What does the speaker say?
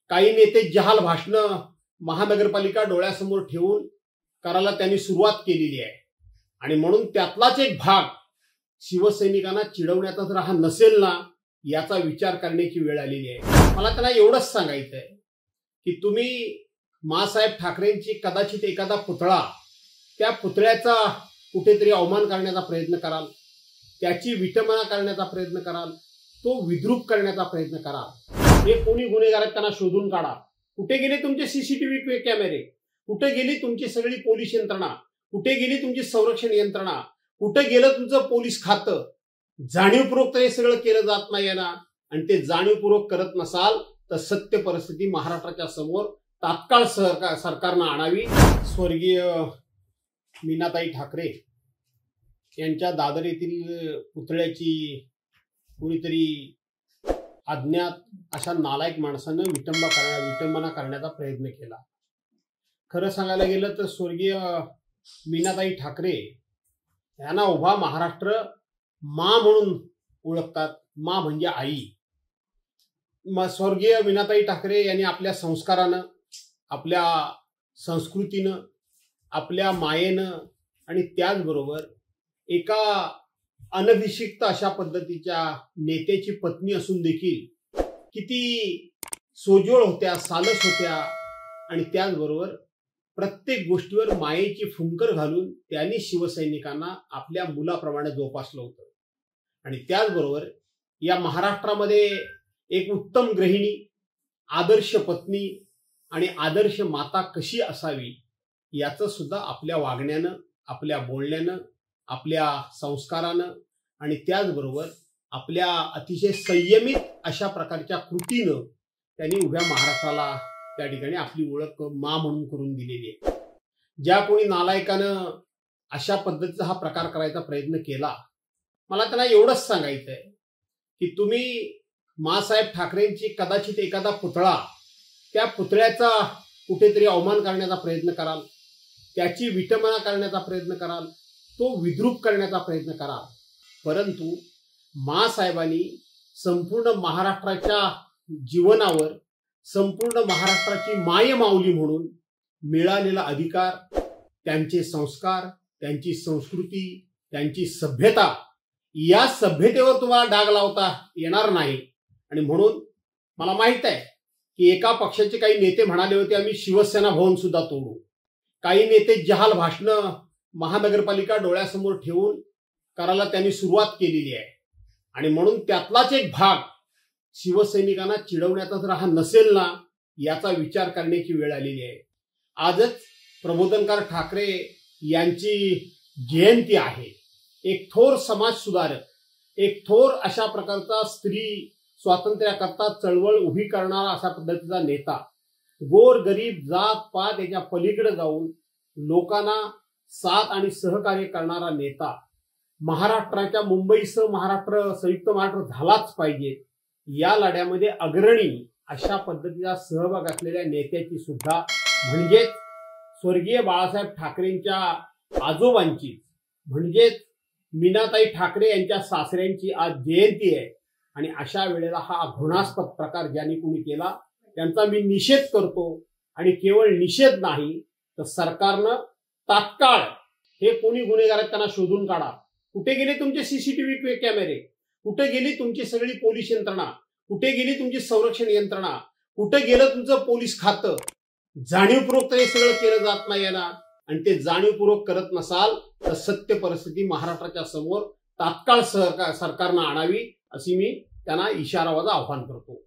काही नेते जहाल भाषणं महानगरपालिका डोळ्यासमोर ठेवून करायला त्यांनी सुरुवात केलेली आहे आणि म्हणून त्यातलाच एक भाग शिवसैनिकांना चिडवण्याचा जर हा नसेल ना याचा विचार करण्याची वेळ आलेली आहे। मला त्यांना एवढंच सांगायचं आहे की तुम्ही मासाहेब ठाकरेंची कदाचित एखादा पुतळा त्या पुतळ्याचा कुठेतरी अवमान करण्याचा प्रयत्न कराल, त्याची विटंबना करण्याचा प्रयत्न कराल, तो विद्रूप करण्याचा प्रयत्न कराल। हे कोणी गुन्हेगार आहेत त्यांना शोधून काढा। कुठे गेले तुमचे सीसीटीव्ही कॅमेरे, कुठे गेली तुमची सगळी पोलीस यंत्रणा, कुठे गेली तुमची संरक्षण यंत्रणा, कुठे गेलं तुमचं पोलीस खातं? जाणीवपूर्वक तर हे सगळं केलं जात नाही ना, आणि ते जाणीवपूर्वक करत नसाल तर सत्य परिस्थिती महाराष्ट्राच्या समोर तात्काळ सरकारनं आणावी। स्वर्गीय मीनाताई ठाकरे यांच्या दादर येथील पुतळ्याची कुणीतरी अज्ञात अशा नालायक माणसानं विटंबना करण्याचा प्रयत्न केला। खरं सांगायला गेलं तर स्वर्गीय मीनाताई ठाकरे यांना उभा महाराष्ट्र मा म्हणून ओळखतात। मा म्हणजे आई। स्वर्गीय मीनाताई ठाकरे यांनी आपल्या संस्कारानं, आपल्या संस्कृतीनं, आपल्या मायेनं आणि त्याचबरोबर एका अनभिषिक्त अशा पद्धतीच्या नेत्याची पत्नी असून देखील किती सोज्वळ होत्या, सालस होत्या आणि त्याचबरोबर प्रत्येक गोष्टीवर मायेची फुंकर घालून त्यांनी शिवसैनिकांना आपल्या मुलाप्रमाणे जोपासलं होतं। आणि त्याचबरोबर या महाराष्ट्रामध्ये एक उत्तम गृहिणी, आदर्श पत्नी आणि आदर्श माता कशी असावी याचं सुद्धा आपल्या वागण्यानं, आपल्या बोलण्यानं, आपल्या संस्कारानं आणि त्याचबरोबर आपल्या अतिशय संयमित अशा प्रकारच्या कृतीनं त्यांनी उभ्या महाराष्ट्राला त्या ठिकाणी आपली ओळख मा म्हणून करून दिलेली आहे। ज्या कोणी नालायकानं अशा पद्धतीचा हा प्रकार करायचा प्रयत्न केला, मला त्यांना एवढंच सांगायचं आहे की तुम्ही मासाहेब ठाकरेंची कदाचित एखादा पुतळा, त्या पुतळ्याचा कुठेतरी अवमान करण्याचा प्रयत्न कराल, त्याची विटंबना करण्याचा प्रयत्न कराल, तो विद्रूप करण्याचा प्रयत्न कराल, परंतु मासाहेबांनी संपूर्ण महाराष्ट्राच्या जीवनावर, संपूर्ण महाराष्ट्राची मायमाऊली म्हणून मिळालेला अधिकार, त्यांचे संस्कार, त्यांची संस्कृती, त्यांची सभ्यता, या सभ्यतेवर तुम्हाला डाग लावता येणार नाही। आणि म्हणून मला माहित आहे की एका पक्षाचे काही नेते म्हणाले होते आम्ही शिवसेना भवन सुद्धा तोडू। काही नेते जहाल भाषणं महानगरपालिका डोळ्यासमोर ठेवून करायला त्यांनी सुरुवात केलेली आहे आणि म्हणून त्यातलाच एक भाग शिवसैनिकांना चिडवण्याचा जर हा नसेल ना याचा विचार करण्याची वेळ आलेली आहे। आजच प्रबोधनकार ठाकरे यांची जयंती आहे। एक थोर समाज सुधारक, एक थोर अशा प्रकारचा स्त्री स्वातंत्र्याकरता चळवळ उभी करणारा अशा पद्धतीचा नेता, गोर गरीब जात पात याच्या पलीकडे जाऊन लोकांना साथ आणि सहकार्य करणारा नेता महाराष्ट्राच्या, मुंबईसह महाराष्ट्र, संयुक्त महाराष्ट्र झालाच पाहिजे या लढ्यामध्ये अग्रणी अशा पद्धतीचा सहभाग असलेल्या नेत्याची सुद्धा, म्हणजेच स्वर्गीय बाळासाहेब ठाकरेंच्या आजोबांची, म्हणजेच मीनाताई ठाकरे यांच्या सासऱ्यांची आज जयंती आहे आणि अशा वेळेला हा घृणास्पद प्रकार ज्यांनी कोणी केला त्यांचा मी निषेध करतो। आणि केवळ निषेध नाही तर सरकारनं तात्काळ हे कोणी गुन्हेगार आहेत त्यांना शोधून काढा। कुठे गेले तुमचे सीसीटीव्ही कॅमेरे, कुठे गेली तुमची सगळी पोलीस यंत्रणा, कुठे गेली तुमची संरक्षण यंत्रणा, कुठे गेलं तुमचं पोलीस खातं? जाणीवपूर्वक तर हे सगळं केलं जात नाही ना, आणि ते जाणीवपूर्वक करत नसाल तर सत्य परिस्थिती महाराष्ट्राच्या समोर तात्काळ सरकारनं आणावी अशी मी त्यांना इशारावाचं आव्हान करतो।